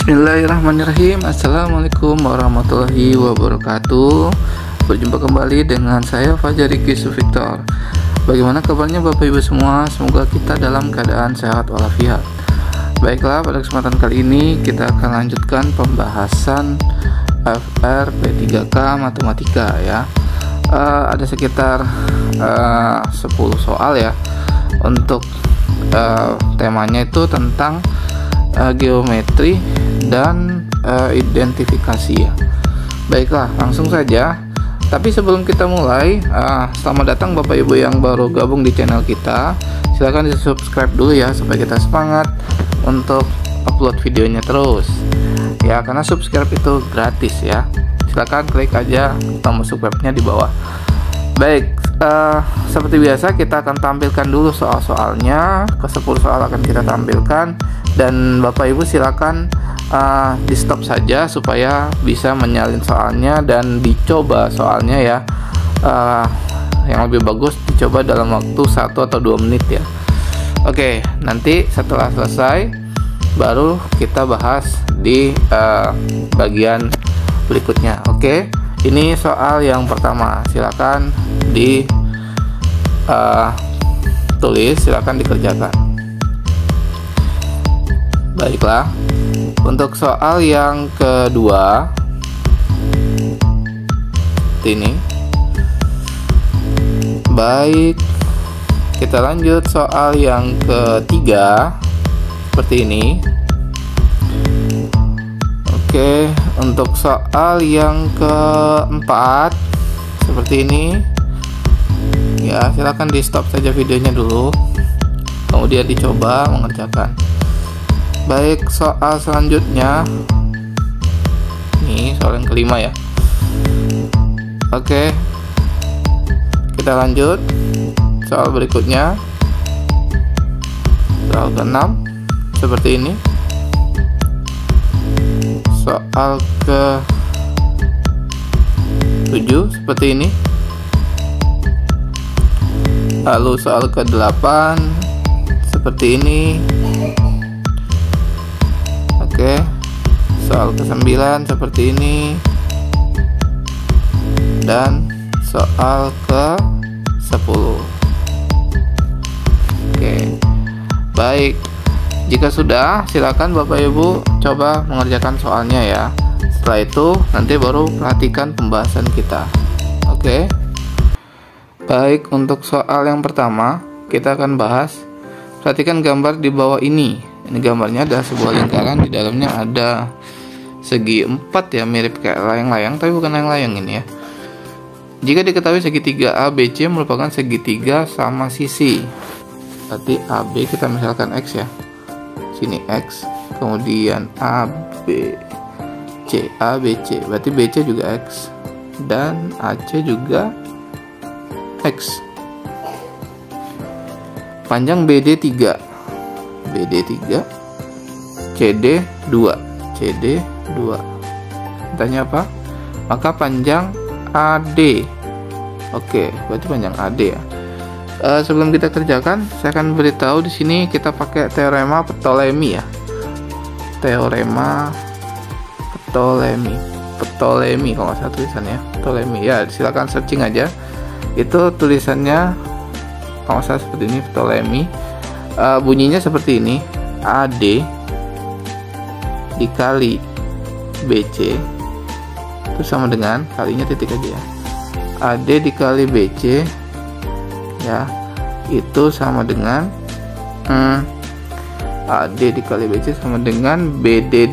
Bismillahirrahmanirrahim. Assalamualaikum warahmatullahi wabarakatuh. Berjumpa kembali dengan saya Fajar Riki Victor. Bagaimana kabarnya Bapak Ibu semua? Semoga kita dalam keadaan sehat walafiat. Baiklah, pada kesempatan kali ini kita akan lanjutkan pembahasan FR P3K Matematika ya. Ada sekitar 10 soal ya. Untuk temanya itu tentang geometri dan identifikasi ya. Baiklah, langsung saja. Tapi sebelum kita mulai, selamat datang Bapak Ibu yang baru gabung di channel kita. Silahkan di subscribe dulu ya, supaya kita semangat untuk upload videonya terus ya, karena subscribe itu gratis ya. Silahkan klik aja tombol subscribe-nya di bawah. Baik, seperti biasa kita akan tampilkan dulu soal-soalnya. Ke 10 soal akan kita tampilkan, dan Bapak Ibu silakan di stop saja supaya bisa menyalin soalnya dan dicoba soalnya ya. Yang lebih bagus dicoba dalam waktu 1 atau 2 menit ya. Oke, nanti setelah selesai baru kita bahas di bagian berikutnya. Oke, ini soal yang pertama, silakan tulis, silakan dikerjakan. Baiklah, untuk soal yang kedua ini. Baik, kita lanjut soal yang ketiga seperti ini. Oke, untuk soal yang keempat seperti ini ya, silakan di stop saja videonya dulu, kemudian dicoba mengerjakan. Baik, soal selanjutnya ini soal yang kelima ya. Oke, kita lanjut soal berikutnya, soal ke-6 seperti ini. Soal ke-7 seperti ini. Lalu soal ke-8 seperti ini. Oke, soal ke-9 seperti ini. Dan soal ke-10. Oke, baik. Jika sudah, silakan Bapak Ibu coba mengerjakan soalnya ya. Setelah itu nanti baru perhatikan pembahasan kita. Oke. Baik, untuk soal yang pertama kita akan bahas. Perhatikan gambar di bawah ini. Ini gambarnya adalah sebuah lingkaran, di dalamnya ada segi 4 ya, mirip kayak layang-layang, tapi bukan layang-layang ini ya. Jika diketahui segitiga ABC merupakan segitiga sama sisi. Berarti AB kita misalkan X ya. Sini X, kemudian ABC, berarti BC juga X dan AC juga X. Panjang BD 3, CD 2, Tanya apa? Maka panjang AD. Oke, berarti panjang AD ya. Sebelum kita kerjakan, saya akan beritahu di sini kita pakai teorema Ptolemy ya. Teorema Ptolemy kalau nggak salah tulisannya, Ptolemy ya. Silakan searching aja. Itu tulisannya kalau nggak salah seperti ini, Ptolemy. Bunyinya seperti ini, AD dikali BC itu sama dengan, kalinya titik aja ya, AD dikali BC ya, itu sama dengan AD dikali BC sama dengan BD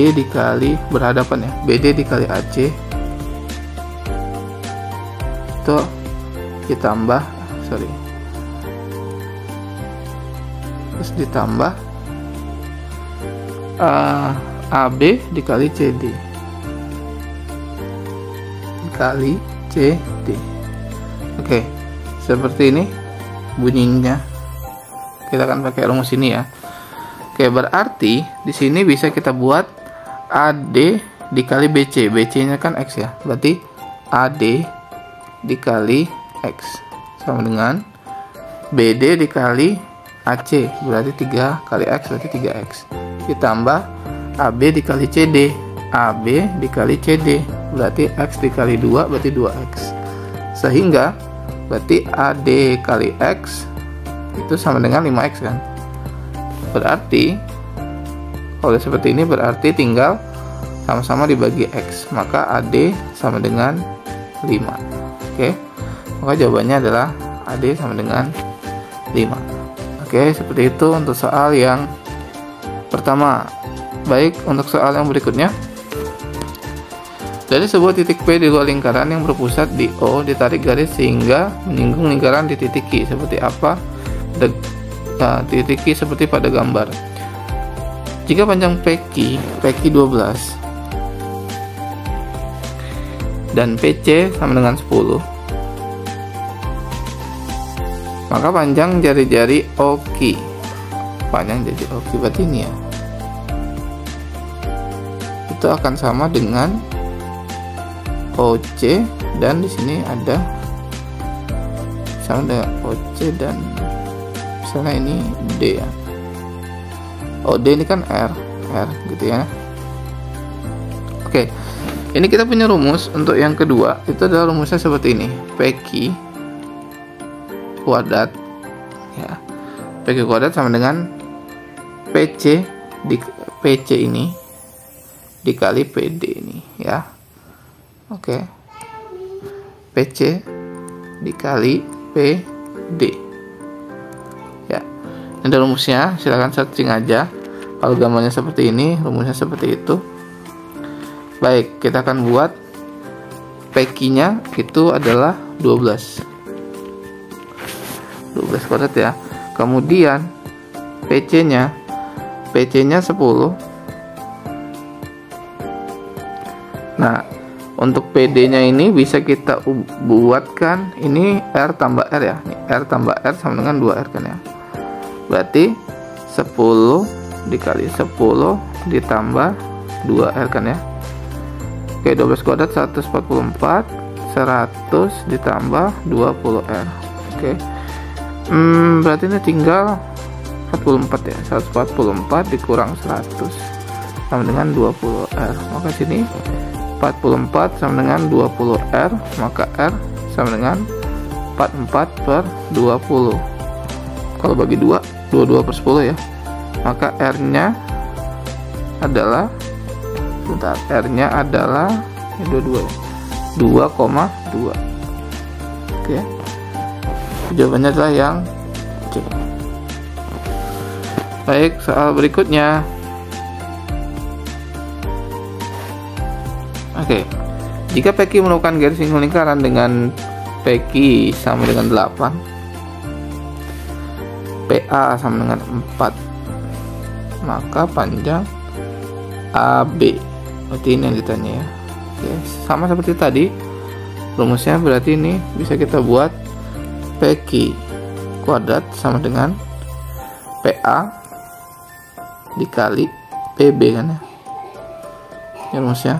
dikali berhadapan ya, BD dikali AC itu ditambah terus ditambah AB dikali CD dikali CD. Oke, seperti ini bunyinya. Kita akan pakai rumus ini ya. Oke, berarti di sini bisa kita buat AD dikali BC. BC-nya kan X ya. Berarti AD dikali X sama dengan BD dikali AC, berarti 3 kali X berarti 3X. ditambah AB dikali CD. AB dikali CD berarti X dikali 2 berarti 2X. Sehingga berarti AD kali X itu sama dengan 5X kan. Berarti kalau seperti ini berarti tinggal sama-sama dibagi X, maka AD sama dengan 5. Oke, maka jawabannya adalah AD sama dengan 5. Oke, seperti itu untuk soal yang pertama. Baik, untuk soal yang berikutnya. Dari sebuah titik P di luar lingkaran yang berpusat di O ditarik garis sehingga menyinggung lingkaran di titik Q. Seperti apa? Titik Q seperti pada gambar. Jika panjang PQ 12 dan PC sama dengan 10, maka panjang jari-jari OQ, berarti ini ya, itu akan sama dengan OC, dan di sini ada sama dengan OC dan misalnya ini D ya. OD ini kan R gitu ya. Oke. Ini kita punya rumus untuk yang kedua, itu adalah rumusnya seperti ini. PQ kuadrat ya. PQ kuadrat sama dengan PC ini dikali PD ini ya. Oke. PC dikali PD. Ya. Ini ada rumusnya, silahkan searching aja. Kalau gambarnya seperti ini, rumusnya seperti itu. Baik, kita akan buat PQ-nya itu adalah 12 kuadrat ya. Kemudian PC-nya 10. Nah, untuk PD-nya ini bisa kita buatkan ini R tambah R ya. Ini R tambah R sama dengan 2R kan ya. Berarti 10 dikali 10 ditambah 2R kan ya. Oke, 12 kuadrat 144, 100 ditambah 20R. Oke. Berarti ini tinggal 44 ya. 144 dikurang 100 sama dengan 20R. Maka sini 44 sama dengan 20R, maka R sama dengan 44 per 20. Kalau bagi 2, 22 per 10 ya. Maka R-nya adalah R-nya adalah 2,2. Oke. Jawabannya adalah yang C. Baik, soal berikutnya. Oke. Jika PQ merupakan garis singgung lingkaran dengan PQ sama dengan 8, PA sama dengan 4, maka panjang AB. Berarti ini yang ditanya ya. Oke, sama seperti tadi rumusnya, berarti ini bisa kita buat PQ kuadrat sama dengan PA dikali PB kan ya. Ini rumusnya.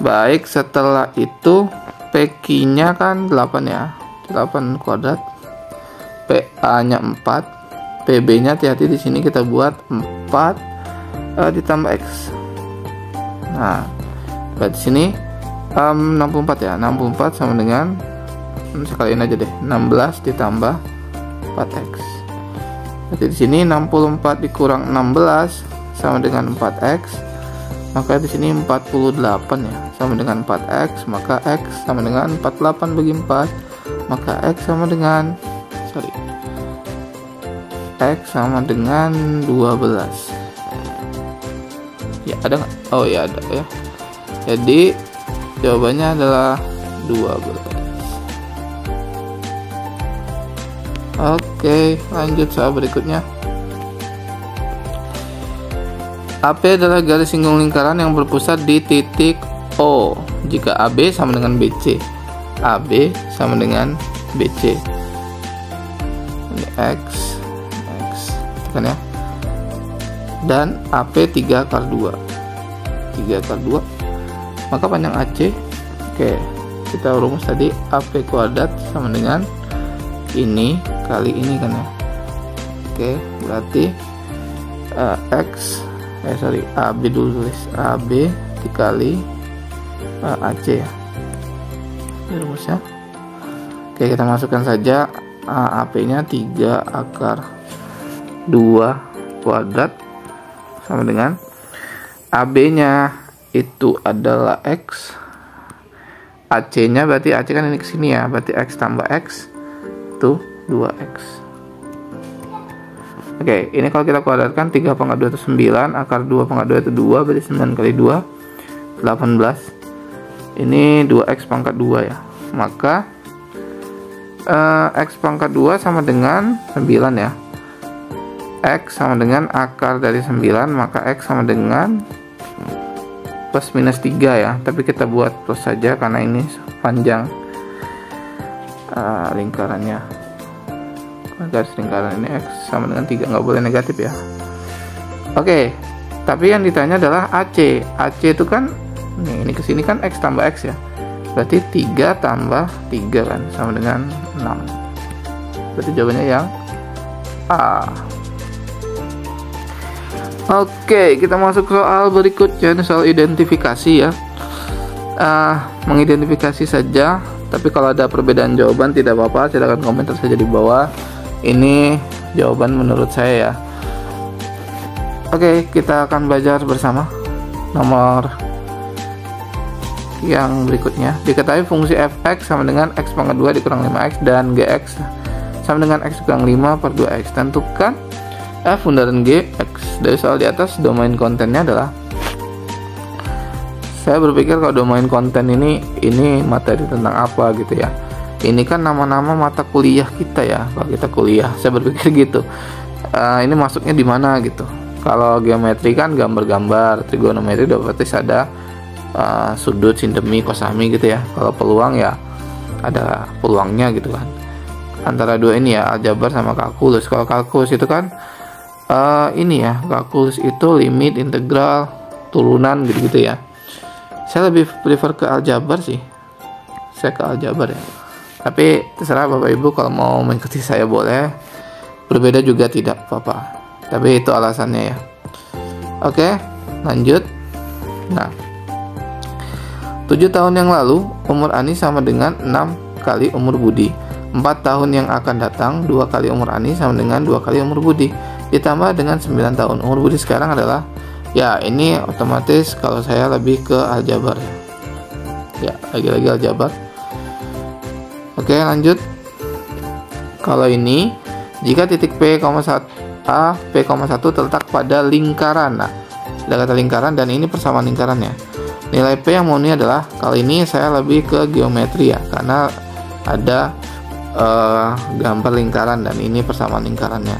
Baik, setelah itu PQ-nya kan 8 ya. 8 kuadrat. PA-nya 4. PB-nya hati-hati di sini kita buat 4 ditambah X. Nah, berarti sini 64 ya. 64 sama dengan, sekalian aja deh, 16 ditambah 4X. Berarti di sini 64 dikurang 16 sama dengan 4X. Maka di sini 48 ya, sama dengan 4X, maka X sama dengan 48 bagi 4. Maka X sama dengan X sama dengan 12. Ya, ada nggak? Oh ya, ada ya. Jadi jawabannya adalah 12. Oke, lanjut soal berikutnya. AP adalah garis singgung lingkaran yang berpusat di titik O jika AB sama dengan BC. AB sama dengan BC. Ini X kan ya. Dan AP 3 akar 2. Maka panjang AC, oke, kita rumus tadi AP kuadrat sama dengan ini kali ini kan ya. Oke, berarti X AB dulu, tulis AB dikali AC ya, ini rumusnya. Oke, kita masukkan saja AP nya 3 akar 2 kuadrat sama dengan AB nya itu adalah X, AC nya berarti AC kan ini kesini ya, berarti X tambah X itu 2X. Oke, ini kalau kita kuadratkan 3 pangkat 2 itu 9, akar 2 pangkat 2 itu 2, berarti 9 kali 2 18. Ini 2X pangkat 2 ya. Maka X pangkat 2 sama dengan 9 ya. X sama dengan akar dari 9, maka X sama dengan plus minus 3 ya. Tapi kita buat plus saja karena ini panjang lingkarannya. Garis lingkaran ini X sama dengan 3, nggak boleh negatif ya. Oke, tapi yang ditanya adalah AC. AC itu kan ini kesini kan X tambah X ya, berarti 3 tambah 3 kan sama dengan 6. Berarti jawabannya yang A. Oke, kita masuk soal berikutnya, ini soal identifikasi ya. Mengidentifikasi saja, tapi kalau ada perbedaan jawaban tidak apa-apa, silakan komentar saja di bawah. Ini jawaban menurut saya ya. Oke, kita akan belajar bersama nomor yang berikutnya. Diketahui fungsi fx sama dengan x pangkat 2 dikurang 5x dan gx sama dengan x kurang 5 per 2x. Tentukan f bundaran gx. Dari soal di atas, domain kontennya adalah, saya berpikir kalau domain konten ini materi tentang apa gitu ya. Ini kan nama-nama mata kuliah kita ya, kalau kita kuliah, saya berpikir gitu. Ini masuknya di mana gitu. Kalau geometri kan gambar-gambar, trigonometri otomatis ada sudut, sindemi, kosami gitu ya. Kalau peluang ya ada peluangnya gitu kan. Antara dua ini ya, aljabar sama kalkulus. Kalau kalkulus itu kan ini ya, kalkulus itu limit, integral, turunan gitu-gitu ya. Saya lebih prefer ke aljabar sih. Saya ke aljabar ya. Tapi terserah Bapak Ibu, kalau mau mengikuti saya boleh, berbeda juga tidak apa-apa. Tapi itu alasannya ya. Oke, lanjut. Nah, 7 tahun yang lalu umur Ani sama dengan 6 kali umur Budi. 4 tahun yang akan datang 2 kali umur Ani sama dengan 2 kali umur Budi. Ditambah dengan 9 tahun. Umur Budi sekarang adalah, ya ini otomatis kalau saya lebih ke aljabar ya. Ya, lagi-lagi aljabar. Oke, lanjut. Kalau ini, jika titik P, P,1 terletak pada lingkaran. Nah, ada kata lingkaran dan ini persamaan lingkarannya. Nilai P yang murni adalah, kali ini saya lebih ke geometri ya, karena ada gambar lingkaran dan ini persamaan lingkarannya.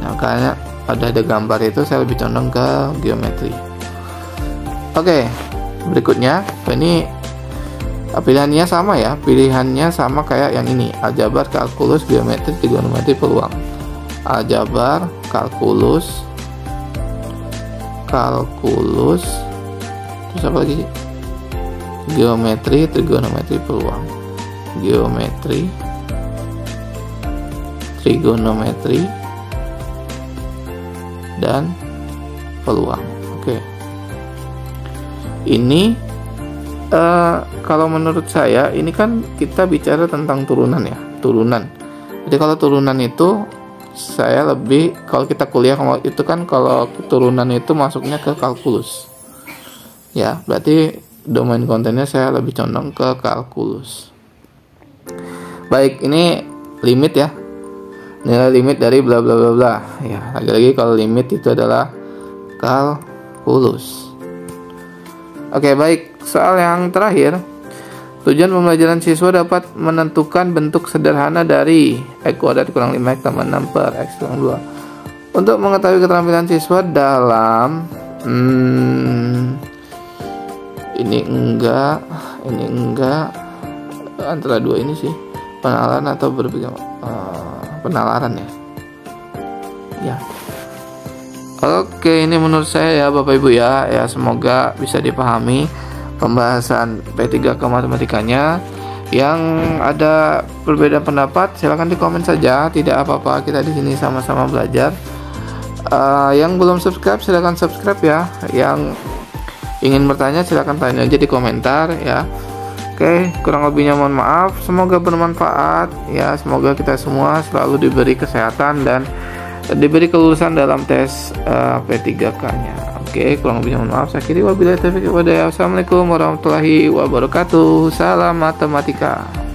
Nah, makanya ada gambar itu saya lebih condong ke geometri. Oke, berikutnya ini pilihannya sama ya, pilihannya sama kayak yang ini, aljabar, kalkulus, geometri, trigonometri, peluang. Aljabar, kalkulus, terus apa lagi? Geometri, trigonometri, peluang. Geometri, trigonometri, dan peluang. Oke. Ini kalau menurut saya ini kan kita bicara tentang turunan ya, turunan. Jadi kalau turunan itu saya lebih, kalau kita kuliah itu kan kalau turunan itu masuknya ke kalkulus. Ya, berarti domain kontennya saya lebih condong ke kalkulus. Baik, ini limit ya. Nilai limit dari bla bla bla bla. Ya, lagi-lagi kalau limit itu adalah kalkulus. Oke, baik. Soal yang terakhir, tujuan pembelajaran siswa dapat menentukan bentuk sederhana dari x kuadrat kurang 5x tambah 6 per x kurang 2. Untuk mengetahui keterampilan siswa dalam ini enggak antara dua ini sih, penalaran atau berpikir penalaran ya. Ya. Oke, ini menurut saya ya Bapak Ibu ya, semoga bisa dipahami pembahasan P3 ke matematikanya. Yang ada berbeda pendapat silahkan di komen saja, tidak apa-apa, kita di sini sama-sama belajar. Yang belum subscribe silahkan subscribe ya. Yang ingin bertanya silahkan tanya aja di komentar ya. Oke, kurang lebihnya mohon maaf. Semoga bermanfaat ya. Semoga kita semua selalu diberi kesehatan dan diberi kelulusan dalam tes P3K-nya. Oke, kurang lebihnya mohon maaf. Saya akhiri wabillahi taufiq wal hidayah. Wassalamualaikum warahmatullahi wabarakatuh. Salam matematika.